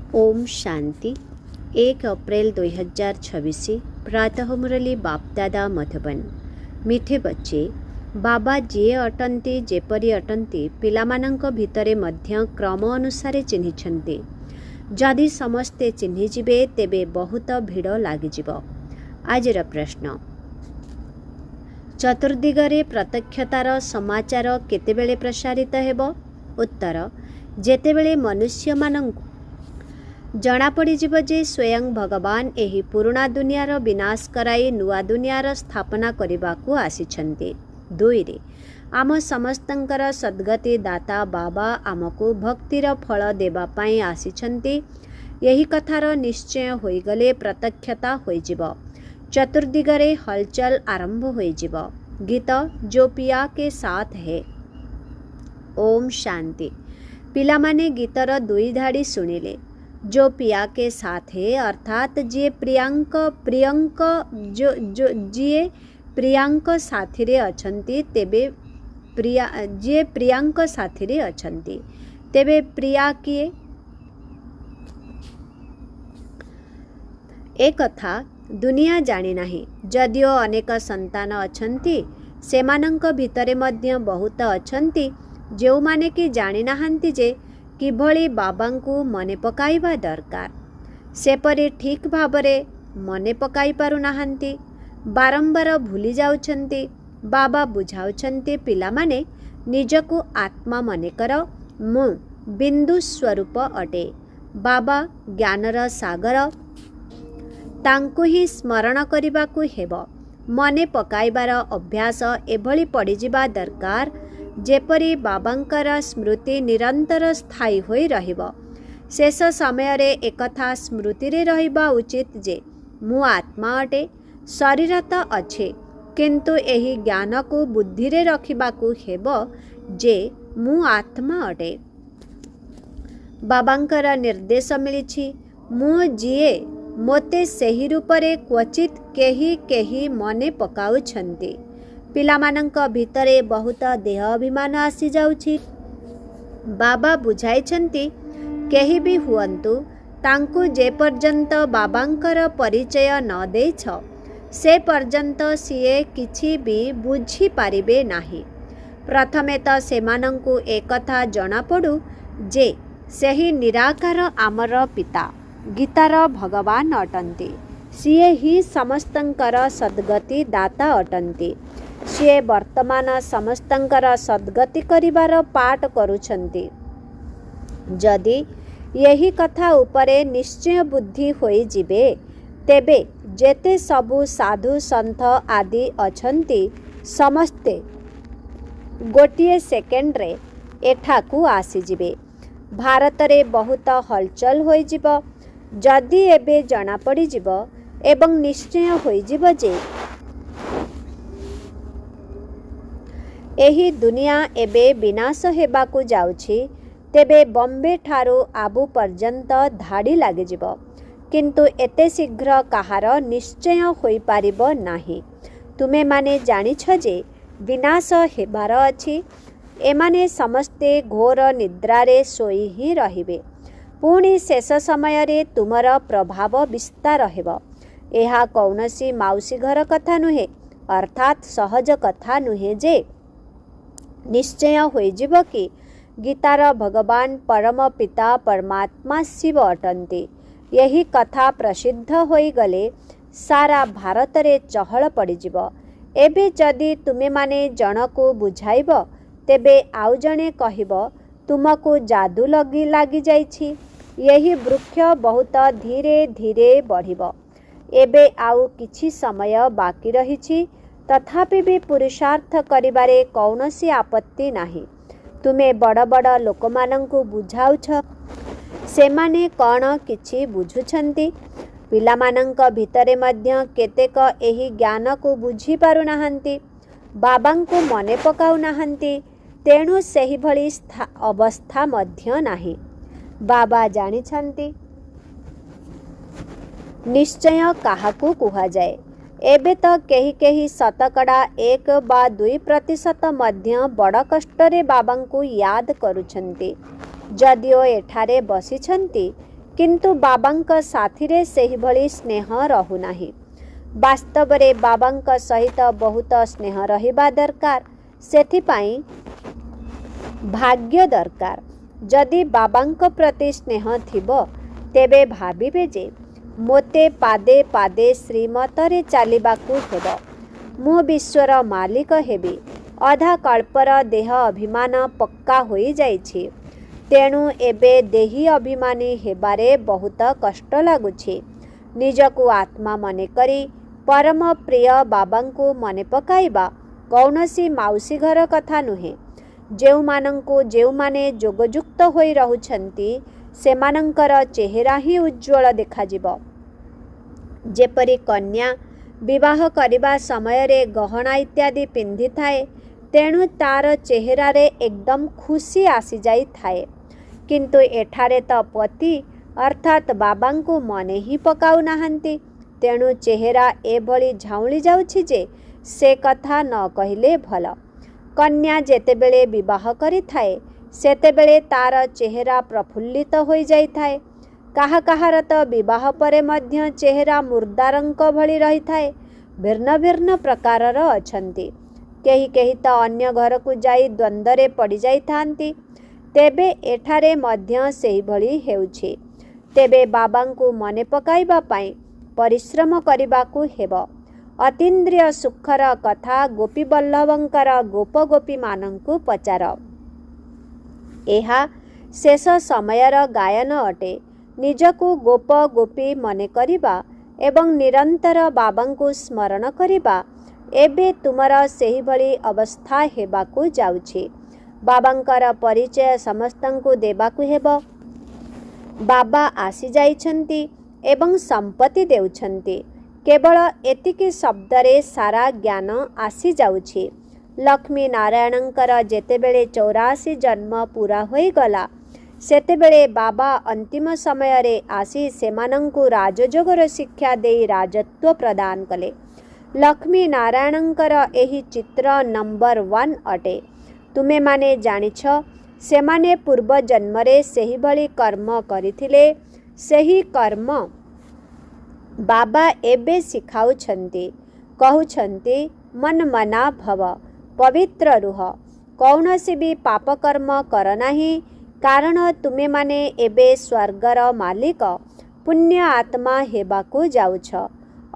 ओम शांति 1 अप्रैल 2026 प्रातः मुरली बापदादा मधुबन। मिठे बच्चे, बाबा जीए अटंती जेपरी अटंती पिलामानंक भितरे मध्य क्रम अनुसारे चिन्हिछन्ति। जदि समस्ते चिन्हिजिबे तेबे बहुत भिड़ लागिजिब। आजिर प्रश्न, चतुर्दिगरे प्रत्यक्षतार समाचार केतेबेले प्रसारित हेबो? उत्तर, जेतेबेले मनुष्य मानंकु जना पड़िजिब जे स्वयं भगवान एही पुराणा दुनियार विनाश कराई नुआ दुनियार स्थापना करिबाकू आसिछन्ति। 2 रे आम समस्तंकर सद्गति दाता बाबा आमको भक्तिर फल देबा पाई आसिछन्ति। यही कथार निश्चय होइगले प्रत्यक्षता होइजिब। चतुर्दिगरे हलचल आरंभ होइजिब। गीत जो पिया के साथ है। ओम शांति। पिलामाने गीतर 2 धाड़ी सुनिले। जो पिया के साथ है अर्थात जिए प्रियांक जिए प्रियांक साथी रे अछंती तेबे जिए प्रियांक साथी रे अछंती तेबे प्रिया किए? एक कथा दुनिया जानी नाही। जदिओ अनेक संतान अछंती सेमानंक भितरे मध्य बहुत अछंती जो माने कि जानी नाहंती जे किभली बाबांकू मने पकाइबा दरकार। सेपरी ठीक भावरे मने पकाई पारु नाहंती, बारंबार भूली जाउछंती। बाबा बुझाउछंती पिलामाने निजकू आत्मा मने कर, मु बिंदु स्वरूप अटे। बाबा ज्ञानर सागर, तांकू ही स्मरण करिबाकू हेबो। मने पकाइबार अभ्यास एभली पड़िजिबा दरकार जेपरी बाबांकर स्मृति निरंतर स्थायी होई रहिबो। शेष समय रे एकथा स्मृति रे रहिबा उचित जे मु आत्मा अटे। शरीर तो अच्छे किंतु एही ज्ञान को बुद्धि रे रखिबाकू हेबो जे मु आत्मा अटे। बाबांकर निर्देश मिलिछि, मु जिए मोते सही रूप रे क्वचित केही केही मने पकाउछन्ति। पिलामानंक भितरे बहुत देह अभिमान आसी जाउछि। बाबा बुझाइछन्ति केही भी हुअन्तु तांकु जे पर्यंत बाबांकर परिचय न देछ से पर्यंत सिए किछि भी बुझी पारिबे नाही। प्रथमे तो सेमानंकु एकथा जଣା पडु जे सेही निराकार आमर पिता गीतार भगवान अटंती। सिए ही समस्तंकर सद्गति दाता अटंती। सी वर्तमान समस्तंकर सद्गति करिबार पाठ करुछन्ति। जदि यही कथा उपरे निश्चय बुद्धि होई जिबे तेबे जेते सबु साधु संत आदि अछन्ति समस्ते गोटिए सेकेंड रे एठाकू आसी जिबे। भारत रे बहुत हलचल होई जिबो। जदि एबे जना पड़ी जिबो एवं निश्चय होई जिबो जे एही दुनिया एबे विनाश हेबाकू जाउछि तेबे बॉम्बे ठारू आबू पर्यंत धाड़ी लागे जिबो। किंतु एते शीघ्र कहार निश्चय होई पारिबो नाही। तुमे माने जानिछ जे विनाश हेबार अछि। एमाने समस्ते घोर निद्रारे सोई ही रहिबे। पुणी शेष समय रे तुमर प्रभाव विस्तार हेबो। एहा कौनसी माउसी घर कथा नुहे अर्थात सहज कथा नुहे जे निश्चय होई जिबो कि गीतार भगवान परम पिता परमात्मा शिव अटंती। यही कथा प्रसिद्ध होई गले सारा भारत रे चहल पड़ी जिबो। एबे जदि तुमे माने जनकू बुझाइबो तेबे आउ जणे कहिबो तुमको जादू लागी जाइछि। यही वृक्ष बहुत धीरे धीरे बढ़िबो। एबे आउ किछि समय बाकी रहिछि तथापि भी पुरुषार्थ करिबारे कौनसी आपत्ति नाही। तुमे बड़ बड़ लोकमानंकु बुझाउछ, सेमाने कौन किछि बुझुछन्ति? पिलामानंक भितरे मध्य केतेक एही ज्ञान को बुझी पारु नाहंती, बाबांकु मने पकाउ नाहंती। तेणु सेही भली अवस्था मध्य नाही। बाबा जानिछन्ति निश्चय काहाकू कुहा जाए। एबे तो केही केही शतकड़ा 1 बा 2% मध्य बड़ कष्टरे बाबांकू याद करुछन्ति। जदिओ एठारे बसिछन्ति किंतु बाबांक साथिरे सेहिभଳି स्नेह रहुनाही। वास्तवरे बाबांक सहित बहुत स्नेह रहिबा दरकार। सेथिपाई भाग्य दरकार। जदि बाबांक प्रति स्नेह थिबो तेबे भाबिबे जे मोते पादे पादे श्रीमतरे चालिबाकू हेबो। मु विश्वर मालिक हेबी। अधा कल्पर देह अभिमान पक्का होई जाइछि। तेणु एबे देही अभिमानी हेबारे बहुत कष्ट लागुछि। निजकू आत्मा मने करी परम प्रिय बाबांकू मने पकाइबा कौनसी माउसी घर कथा नुहे। जेउमाने जोगयुक्त होई रहुछंती सेमानंकर चेहरा ही उज्ज्वल देखाजिब। जेपरी कन्या विवाह करिबा समय रे गहना इत्यादि पिंधि थाए, तेणु तार चेहरा रे एकदम खुशी आसी जाई थाए। किंतु एठारे तो पति अर्थात बाबांकू मने ही पकाउ नाहंती। तेणु चेहरा एभली झाउली जाउछि जे से कथा न कहिले भल। कन्या जेतेबेले विवाह करि थाए सेतेबेले तार चेहरा प्रफुल्लित होई जाई थाए। काहा काहार तो विवाह परे मध्य चेहरा मुर्दारंक भली रही थाए। भिन्न भिन्न प्रकारर अछंती। केही केही तो अन्य घर को जाई द्वंद्वरे पड़ी जाई थांती। तेबे एठारे मध्य सेही भली हेउछि। तेबे बाबांकू मने पकाइबा पाई परिश्रम करिबाकू हेबो। अतीन्द्रिय सुखर कथा गोपी बल्लभंकर गोप गोपी मानंकू पचार। एहा शेष समयर गायन अटे। निजकू गोप गोपी मने करिबा एवं निरंतर बाबांकू स्मरण करिबा एबे तुमर सेही भली अवस्था हेबाकू जाउछि। बाबांकर परिचय समस्तंकू देबाकू हेबो। बाबा आसी जाइछंती एवं संपत्ति देउछंती। केवल एतिकी शब्दरे सारा ज्ञान आसी जाउछि। लक्ष्मी नारायणंकर जेतेबेले 84 जन्म पूरा होई गला सेतेबेले बाबा अंतिम समय रे आसी सेमानंकू राजयोगर शिक्षा देई राजत्व प्रदान कले। लक्ष्मी नारायणंकर एही चित्र नंबर 1 अटे। तुमे माने जानिछ सेमाने पूर्व जन्मरे सेही भली कर्म करिथिले। सेही कर्म बाबा एबे सिखाउछंती। कहुछंती मन मना भव, पवित्र रुह, कौनसी भी पाप कर्म कर नाही। कारण तुमे माने एबे स्वर्गर मालिक पुण्य आत्मा हेबाकू जाउछ।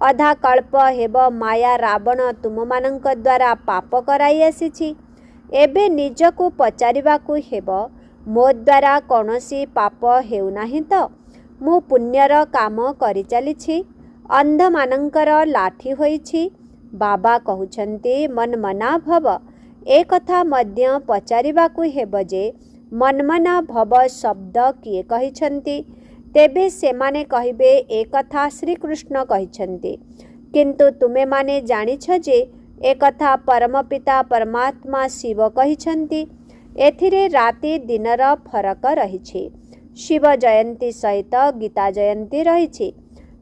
अधा कल्प हेब माया रावण तुम मानंक द्वारा पाप कराई आसीछि। एबे निजकू पचारिबाकू हेब मो द्वारा कौनसी पाप हेउ नाही तो? मु पुण्यर काम करि चलिछि। अंध मानंकर लाठी होइछि। बाबा कहुछंती मन मना भव। ए कथा मध्य पचारिबाकू हेब जे मनमना भव शब्द किए कहिछंती। तेबे सेमाने कहिबे ए कथा श्री कृष्ण कहिछंती। किंतु तुमे माने जानिछ जे ए कथा परमपिता परमात्मा शिव कहिछंती। एथिरे राति दिनर फरक रहिछि। शिव जयंती सहित गीता जयंती रहिछि।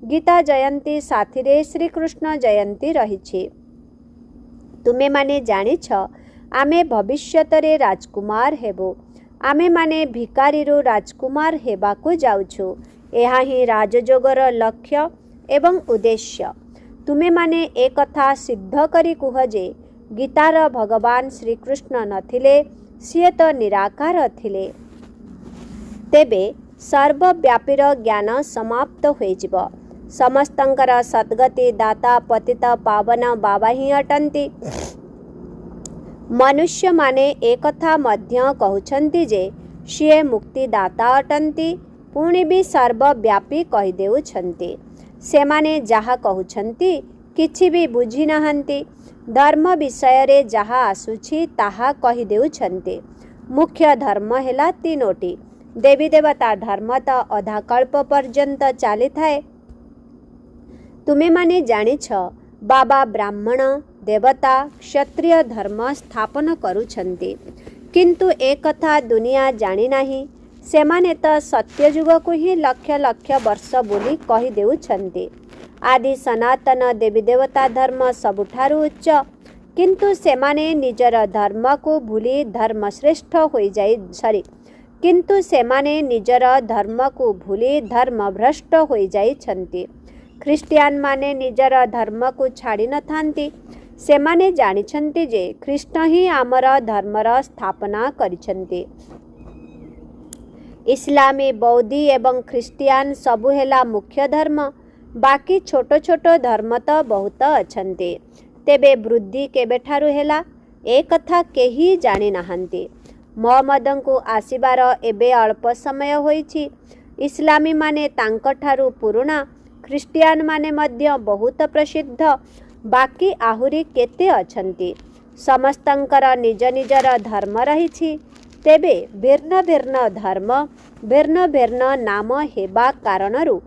गीता जयंती साथिरे श्री कृष्ण जयंती रहिछि। तुमे माने जानिछ आमे भविष्यतरे राजकुमार हेबो। आमे माने भिकारीरू राजकुमार हेबाकू जाउछु। एहा ही राजयोगर लक्ष्य एवं उद्देश्य। तुमे माने ए कथा सिद्ध करी कुह जे गीतार भगवान श्री कृष्ण नथिले, सिए तो निराकार थिले। तेबे सर्वव्यापीर ज्ञान समाप्त होइजिब। समस्तंकर सद्गति दाता पतित पावन बाबा ही अटंती। मनुष्य माने एक कथा मध्य कहउछंती जे सिए मुक्तिदाता अटंती। पुणी भी सर्वव्यापी कहि देउछंती। सेमाने जहा कहउछंती किछि भी बुझी नाहंती। धर्म विषय रे जहा आसुछि ताहा कहि देउछंती। मुख्य धर्म हेला तीनोटी। देवी देवता धर्म तो अधा कल्प पर्यंत चली थाए। तुमे माने जानिछ बाबा ब्राह्मण देवता क्षत्रिय धर्म स्थापन करुछंती। किंतु एक कथा दुनिया जानी नाही। सेमाने तो सत्ययुग को ही लक्ष लक्ष वर्ष बोली कहि देउछंती। आदि सनातन देवी देवता धर्म सबुठारु उच्च। किंतु सेमाने निजर धर्म को भूली धर्म श्रेष्ठ होई जाई किंतु सेमाने निजर धर्म को भूली धर्मभ्रष्ट हो जाइछन्ति। ख्रीस्टियान माने निजर धर्म को छाड़ी न थांती। सेमाने जानिछन्ति जे ख्रीष्ट ही आमर धर्मर स्थापना करिछन्ति। इस्लामी बौद्धी एवं ख्रीस्टियान सबु हेला मुख्य धर्म, बाकी छोट छोट धर्म तो बहुत अछन्ति। तेबे वृद्धि केबेठारु हेला ए कथा केही जानि नाहंती। मोहम्मदन को आसीबार एबे अल्प समय होईछि। इस्लामी माने तांकठारु पुरुणा, ख्रीस्टियान माने मध्य बहुत प्रसिद्ध, बाकी आहुरी केते अछन्ति। समस्तंकर निज निजर धर्म रहिछि। तेबे भिन्न भिन्न धर्म भिन्न भिन्न नाम हेबा कारणरु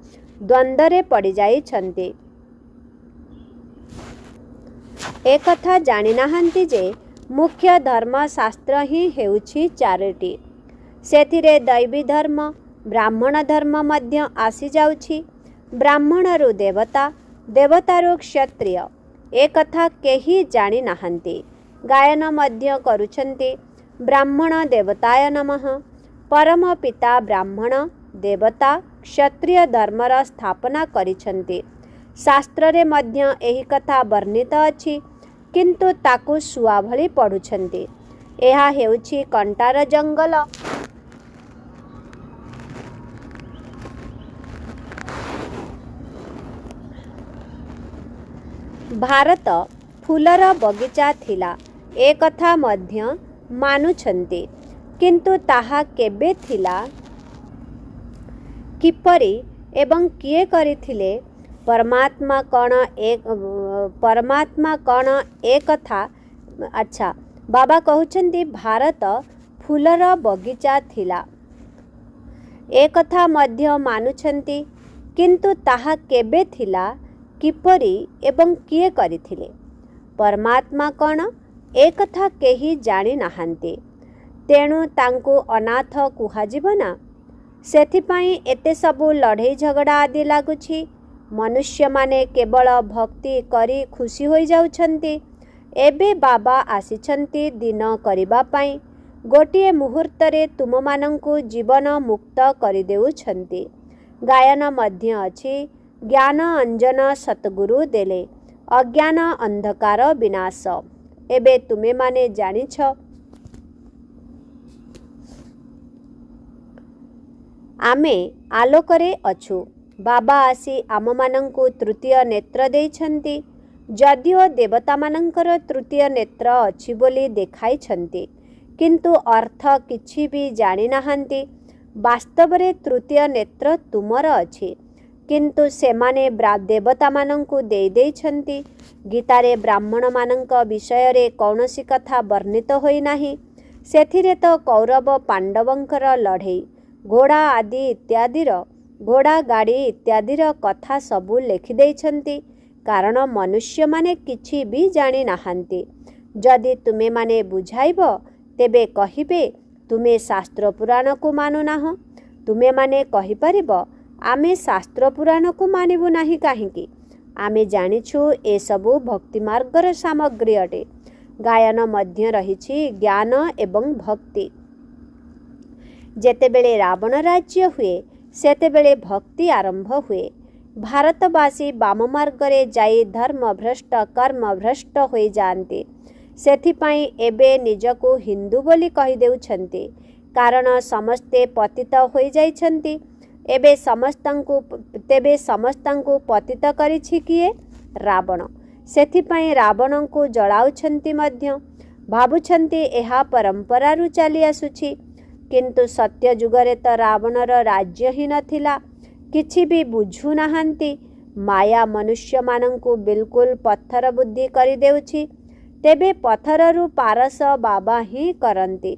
द्वंद्वरे पड़ी जाइछन्ति। ए कथा जानि नाहंती जे मुख्य धर्म शास्त्र ही हेउछि चारिटी। सेथिरे दैवी धर्म ब्राह्मण धर्म मध्य आसी जाउछि। ब्राह्मणरु देवता, देवतारु क्षत्रिय, ए कथा केही जानि नाहंती। गायन मध्य करुछन्ति ब्राह्मण देवताय नमः। परम पिता ब्राह्मण देवता क्षत्रिय धर्मर स्थापना करिछन्ति। शास्त्र रे मध्य एही कथा वर्णित अछि, किंतु ताकु सुआ भली पढ़ुछन्ति। एहा हेउछि कंटार जंगल। भारत फूलर बगीचा थिला, ए कथा मध्य मानुछन्ति, किंतु ताहा केबे थिला, किपरि एवं किए करिथिले, परमात्मा कण ए कथा। अच्छा, बाबा कहउछन्ति भारत फूलर बगीचा थिला, ए कथा मध्य मानुछन्ति, किंतु ताहा केबे थिला, किपरि एवं किए करिथिले, परमात्मा कण ए कथा केही जानि नाहंती। तेणु तांकु अनाथ कुहाजिब ना। सेथिपाई एते सबु लड़ाई झगड़ा आदि लागुछि। मनुष्य माने केवल भक्ति करी खुशी होई जाउछन्ति। एबे बाबा आसिछन्ति दिन करिबा पाई। गोटिए मुहूर्तरे तुममानंकु जीवन मुक्त करि देउछन्ति। गायन मध्य अछि ज्ञान अंजन सतगुरु देले, अज्ञान अंधकार विनाश। एबे तुमे माने जानिछ आमे आलोकरे अछु। बाबा आसी आम मानंकु तृतीय नेत्र देइछन्ति। जदिओ देवता मानंकर तृतीय नेत्र अछि बोली देखाइछन्ति, किंतु अर्थ किछि भी जानि नाहंती। वास्तव रे तृतीय नेत्र तुमर अछि, किंतु सेमाने देवता मानंकु देई देइछन्ति। गीतारे ब्राह्मण मानंक विषय रे कौनसी कथा वर्णित होई नाही। सेथिरे तो कौरव पांडवंकर लड़ाई, घोड़ा आदि इत्यादिर, घोड़ा गाड़ी इत्यादिर कथा सबु लेखि देइछन्ति, कारण मनुष्य माने किछि भी जानि नाहंती। जदि तुमे माने बुझाइब तेबे कहिबे तुमे शास्त्र पुराण को मानु नाह। तुमे माने कहि परिब आमे शास्त्र पुराण को मानिबु नाही काहिंकी, आमे जानिछु ए सबु भक्ति मार्गर सामग्री अटे। गायन मध्य रहिछि ज्ञान एवं भक्ति। जेतेबेले रावण राज्य हुए सेतेबेले भक्ति आरंभ हुए। भारतवासी वाम मार्गरे जाई धर्म भ्रष्ट कर्म भ्रष्ट होई जाते। सेथिपाई एबे निजको हिंदू बोली कहि देउछन्ति, कारण समस्ते पतित होई जाइछन्ति। एबे समस्तंकु पतित करिछि किए? रावण। सेथिपाई रावणंकु जळाउछन्ति मध्य। भाबुछन्ति एहा परंपरारु चली आसुछि, किंतु सत्य जुगरे तो रावणर राज्य ही नथिला। किछि भी बुझु नाहंती। माया मनुष्य मानंकु बिल्कुल पत्थर बुद्धि करि देउछि। तेबे पत्थररु पारस बाबा ही करंती।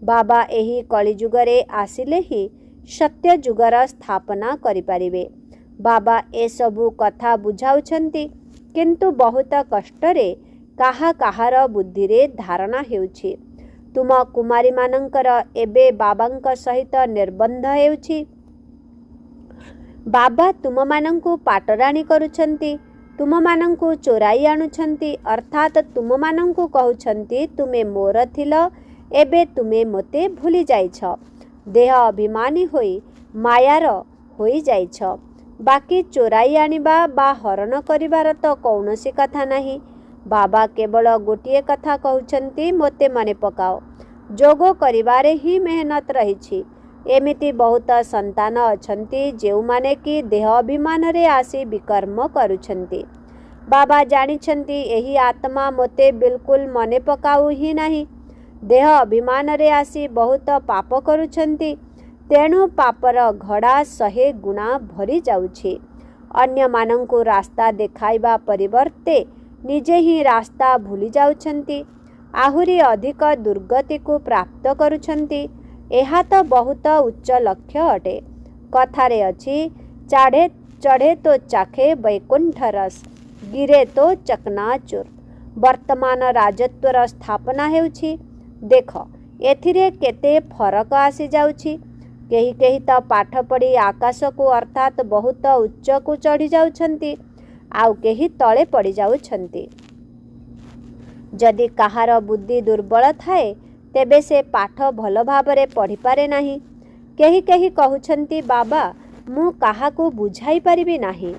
बाबा एही कलिजुगरे आसिले ही सत्य जुगर स्थापना करि परिबे। बाबा ए सबु कथा बुझाउछन्ति, किंतु बहुत कष्टरे काहा काहार बुद्धि रे धारणा हेउछि। तुम कुमारी मानंकर एबे बाबांक सहित निर्बंध हेउछि। बाबा तुम मानंकु पाटराणी करुछन्ति, तुम मानंकु चोराई आणुछन्ति, अर्थात तुम मानंकु कहउछन्ति तुमे मोर थिल, एबे तुमे मोते भूली जाइछ। देह अभिमानी होई मायार होई जाइछ। बाकी चोराई आनिबा बा हरण करिबार तो कौनसी कथा नहीं। बाबा केवल गोटिए कथा कहउछंती, मोते मने पकाओ। जोग करिबारे ही मेहनत रहिछि। एमिति बहुत संतान अछंती जेउमाने कि देह अभिमान रे आसी विकर्म करुछंती। बाबा जानिछंती एही आत्मा मोते बिल्कुल मने पकाऊ ही नहीं। देह अभिमान रे आसी बहुत पाप करुछंती, तेणु पापर घड़ा 100 गुणा भरी जाउछि। अन्य मानंकु रास्ता देखाइबा परिवर्ते निजे ही रास्ता भूली जाउछंती, आहुरी अधिक दुर्गति को प्राप्त करुछंती। एहा तो बहुत उच्च लक्ष्य अटे। कथारे अछि, चढ़े चढ़े तो चाखे वैकुंठ रस, गिरे तो चकनाचूर। वर्तमान राजत्वर स्थापना हेउछि। देख एथिरे केते फरक आसी जाउछि। केही केही तो पाठ पढ़ी आकाश को अर्थात बहुत उच्च को चढ़ी जाउछंती, आउ केही तळे पड़ी जाउछंती। जदि काहार बुद्धि दुर्बल थाए तेबे से पाठ भल भाबरे पढ़ी पारे नाही। केही केही कहउछंती, बाबा मु काहाकू बुझाई परिबी नाही।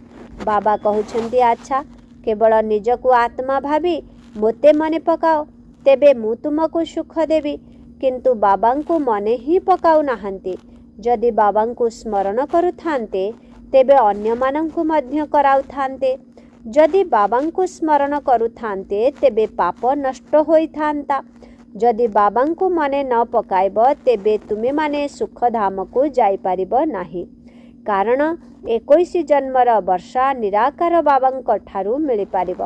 बाबा कहउछंती, अच्छा केवल निजकू आत्मा भाबी मोते मने पकाओ, तेबे मु तुमको सुख देबी। किंतु बाबांकू मने ही पकाउ नाहंती। जदि बाबांकू स्मरण करुथान्ते तेबे अन्य मानंकू मध्य कराउथान्ते। जदि बाबांकू स्मरण करुथान्ते तेबे पाप नष्ट होइथान्ता। जदि बाबांकू मने न पकाइब तेबे तुमे माने सुख धाम को जाई पारिब नाही। कारण 21 जन्मर वर्षा निराकार बाबांक ठारू मिली पारिब।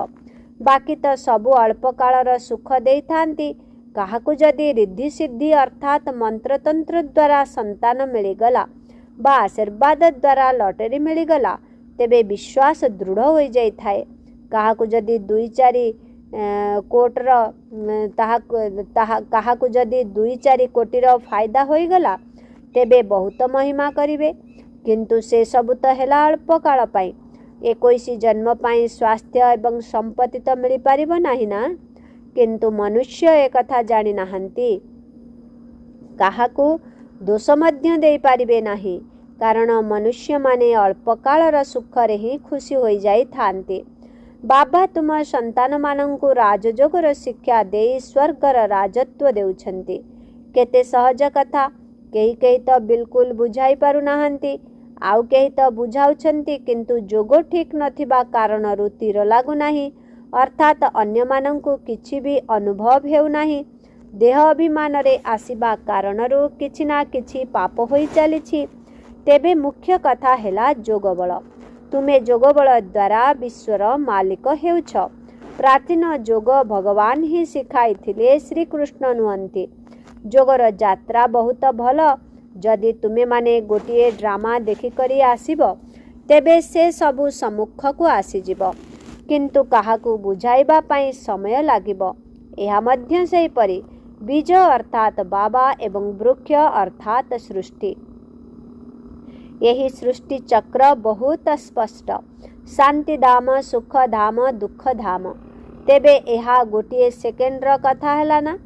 बाकी तो सबु अल्प कालर सुख देइथान्ती। काहाकू जदि रिद्धि सिद्धि अर्थात मंत्रतंत्र द्वारा संतान मिलीगला बा आशीर्वाद द्वारा लॉटरी मिलीगला तेबे विश्वास दृढ़ हो जाई थाए। काहाकू जदि 2-4 कोटर काहाकू जदि 2-4 कोटीर फायदा होईगला तेबे बहुत महिमा करिवे। किंतु से सब तो हेला अल्प काल पाई। 21 जन्म पाई स्वास्थ्य एवं संपत्ति तो मिली पारिब नाही ना। किंतु मनुष्य एक कथा जानी नाहंती, काहाकू दोष मध्य देई पारिबे नाही। कारण मनुष्य माने अल्प कालर सुखरे ही खुशी होई जाई थांते। बाबा तुम संतान मानंकु राजयोगर शिक्षा देई स्वर्गर राजत्व देउछंती। केते सहज कथा। केही केही तो बिल्कुल बुझाई पारु नाहंती, आउ केही तो बुझाउछंती किंतु जोगो ठीक नथिबा कारणरु तीर लागु नाही, अर्थात अन्य मानंकु किछि भी अनुभव हेउ नाही। देह अभिमान रे आसीबा कारणरु किछि ना किछि पाप होई चलिछि। तेबे मुख्य कथा हेला जोगबल। तुमे जोगबल द्वारा विश्वर मालिक हेउछ। प्राचीन जोग भगवान ही शिखाइथिले, श्रीकृष्ण नुहंती। जोगर यात्रा बहुत भल। जदि तुमे माने गोटिए ड्रामा देखिकरी आसीब तेबे से सबु सम्मुख को आसीजिब, किंतु काहाकू बुझाइबा पाई समय लागिब। एहा मध्य सेही परी बीज अर्थात बाबा एवं वृक्ष अर्थात सृष्टि। यही सृष्टि चक्र बहुत स्पष्ट। शांति धाम, सुख धाम, दुख धाम। तेबे एहा गोटिए सेकेंडर कथा हैला ना।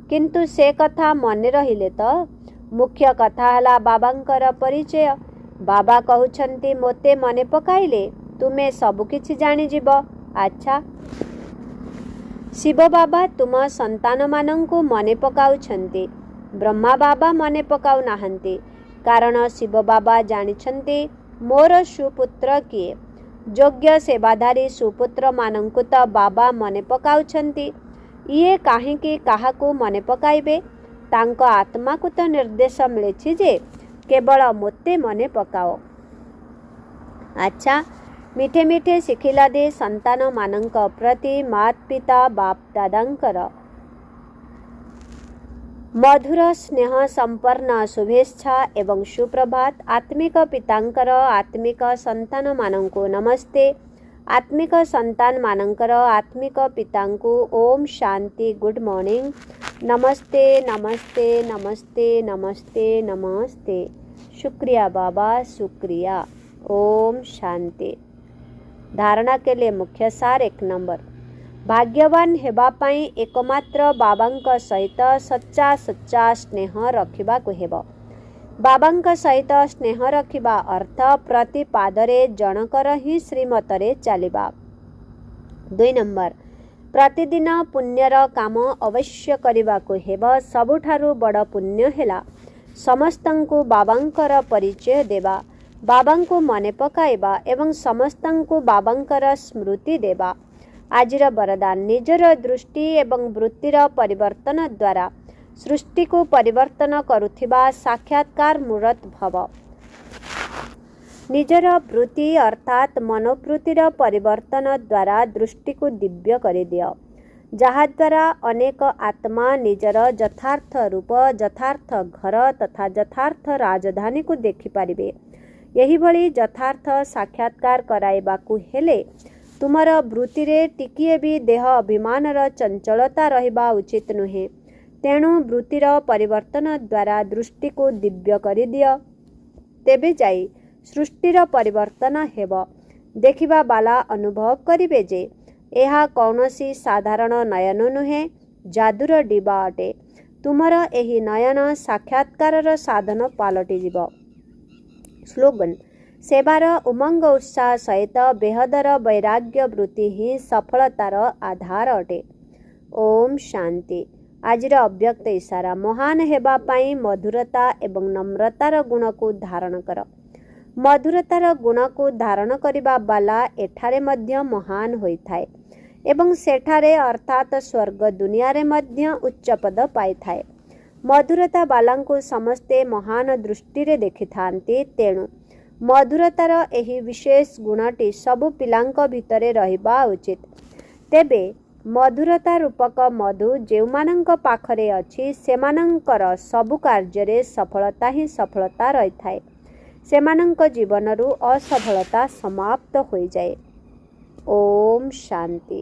किंतु से कथा मने रहिले तो मुख्य कथा हैला बाबांकर परिचय। बाबा कहउछंती, मोते मने पकाइले तुमे सबु किछि जानि जिब। अच्छा शिव बाबा तुम संतान मानंकु मने पकाउछंती। ब्रह्मा बाबा मने पकाउ नाहंती। कारण शिव बाबा जानिछंती मोर सुपुत्र किए। योग्य सेवाधारी सुपुत्र मानंकु तो बाबा मने पकाउछंती। इए काहेकि काहाकू मने पकाइबे? तांको आत्मा को तो निर्देश मिलेछि जे केवल मोते मने पकाओ। अच्छा मिठे मिठे शिखिला दे संतान मानंक प्रति मात पिता बाप दादांकर मधुर स्नेह संपन्न शुभेच्छा एवं सुप्रभात। आत्मिक पितांकर आत्मिक संतान मानंको नमस्ते। आत्मिक संतान मानंकर आत्मिक पितांको ओम शांति गुड मॉर्निंग। नमस्ते नमस्ते नमस्ते नमस्ते नमस्ते। शुक्रिया बाबा शुक्रिया। ओम शांति। धारणा के लिए मुख्य सार 1 नंबर। भाग्यवान हेबा पाई एकमात्र बाबांक सहित सच्चा सच्चा स्नेह रखिबा को हेबो। ବାବାଙ୍କ ସହିତ ସ୍ନେହ ରଖିବା ଅର୍ଥ ପ୍ରତି ପାଦରେ ଜଣକର ହିଁ ଶ୍ରୀମତରେ ଚାଲିବା। 2 ନମ୍ବର, ପ୍ରତିଦିନ ପୁଣ୍ୟର କାମ ଅବଶ୍ୟ କରିବାକୁ ହେବ। ସବୁଠାରୁ ବଡ଼ ପୁଣ୍ୟ ହେଲା ସମସ୍ତଙ୍କୁ ବାବାଙ୍କର ପରିଚୟ ଦେବା, ବାବାଙ୍କୁ ମନେ ପକାଇବା ଏବଂ ସମସ୍ତଙ୍କୁ ବାବାଙ୍କର ସ୍ମୃତି ଦେବା। ଆଜିର ବରଦାନ, ନିଜର ଦୃଷ୍ଟି ଏବଂ ବୃତ୍ତିର ପରିବର୍ତ୍ତନ ଦ୍ୱାରା ସୃଷ୍ଟିକୁ ପରିବର୍ତ୍ତନ କରୁଥିବା ସାକ୍ଷାତକାର ମୂରତ ଭବ। ନିଜର ବୃତ୍ତି ଅର୍ଥାତ୍ ମନୋବୃତ୍ତିର ପରିବର୍ତ୍ତନ ଦ୍ୱାରା ଦୃଷ୍ଟିକୁ ଦିବ୍ୟ କରିଦିଅ, ଯାହାଦ୍ୱାରା ଅନେକ ଆତ୍ମା ନିଜର ଯଥାର୍ଥ ରୂପ, ଯଥାର୍ଥ ଘର ତଥା ଯଥାର୍ଥ ରାଜଧାନୀକୁ ଦେଖିପାରିବେ। ଏହିଭଳି ଯଥାର୍ଥ ସାକ୍ଷାତକାର କରାଇବାକୁ ହେଲେ ତୁମର ବୃତ୍ତିରେ ଟିକିଏ ବି ଦେହ ଅଭିମାନର ଚଞ୍ଚଳତା ରହିବା ଉଚିତ ନୁହେଁ। ତେଣୁ ବୃତ୍ତିର ପରିବର୍ତ୍ତନ ଦ୍ୱାରା ଦୃଷ୍ଟିକୁ ଦିବ୍ୟ କରିଦିଅ, ତେବେ ଯାଇ ସୃଷ୍ଟିର ପରିବର୍ତ୍ତନ ହେବ। ଦେଖିବା ବାଲା ଅନୁଭବ କରିବେ ଯେ ଏହା କୌଣସି ସାଧାରଣ ନୟନ ନୁହେଁ, ଯାଦୁର ଡିବା ଅଟେ। ତୁମର ଏହି ନୟନ ସାକ୍ଷାତକାରର ସାଧନ ପାଲଟିଯିବ। ସ୍ଲୋଗାନ, ସେବାର ଉମଙ୍ଗ ଉତ୍ସାହ ସହିତ ବେହଦର ବୈରାଗ୍ୟ ବୃତ୍ତି ହିଁ ସଫଳତାର ଆଧାର ଅଟେ। ଓମ୍ ଶାନ୍ତି। ଆଜିର ଅବ୍ୟକ୍ତ ଇଶାରା, ମହାନ ହେବା ପାଇଁ ମଧୁରତା ଏବଂ ନମ୍ରତାର ଗୁଣକୁ ଧାରଣ କର। ମଧୁରତାର ଗୁଣକୁ ଧାରଣ କରିବା ବାଲା ଏଠାରେ ମଧ୍ୟ ମହାନ ହୋଇଥାଏ ଏବଂ ସେଠାରେ ଅର୍ଥାତ୍ ସ୍ୱର୍ଗ ଦୁନିଆରେ ମଧ୍ୟ ଉଚ୍ଚପଦ ପାଇଥାଏ। ମଧୁରତା ବାଲାଙ୍କୁ ସମସ୍ତେ ମହାନ ଦୃଷ୍ଟିରେ ଦେଖିଥାନ୍ତି। ତେଣୁ ମଧୁରତାର ଏହି ବିଶେଷ ଗୁଣଟି ସବୁ ପିଲାଙ୍କ ଭିତରେ ରହିବା ଉଚିତ। ତେବେ ମଧୁରତା ରୂପକ ମଧୁ ଯେଉଁମାନଙ୍କ ପାଖରେ ଅଛି ସେମାନଙ୍କର ସବୁ କାର୍ଯ୍ୟରେ ସଫଳତା ହିଁ ସଫଳତା ରହିଥାଏ। ସେମାନଙ୍କ ଜୀବନରୁ ଅସଫଳତା ସମାପ୍ତ ହୋଇଯାଏ। ଓମ୍ ଶାନ୍ତି।